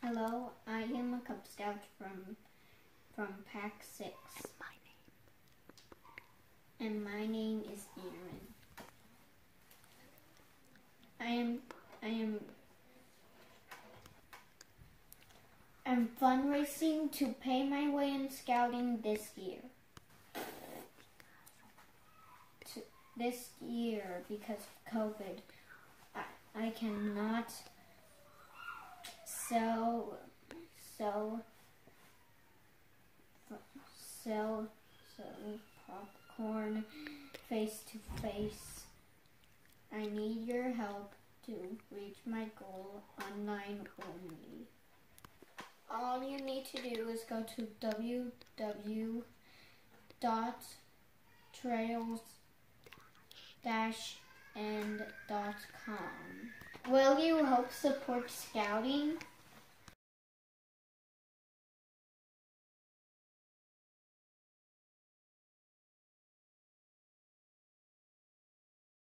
Hello, I am a Cub Scout from Pack 6. And my name is Aaron. I'm fundraising to pay my way in scouting this year. This year, because of COVID, I cannot sell popcorn face to face. I need your help to reach my goal online only. All you need to do is go to www.trails-and.com. Will you help support scouting?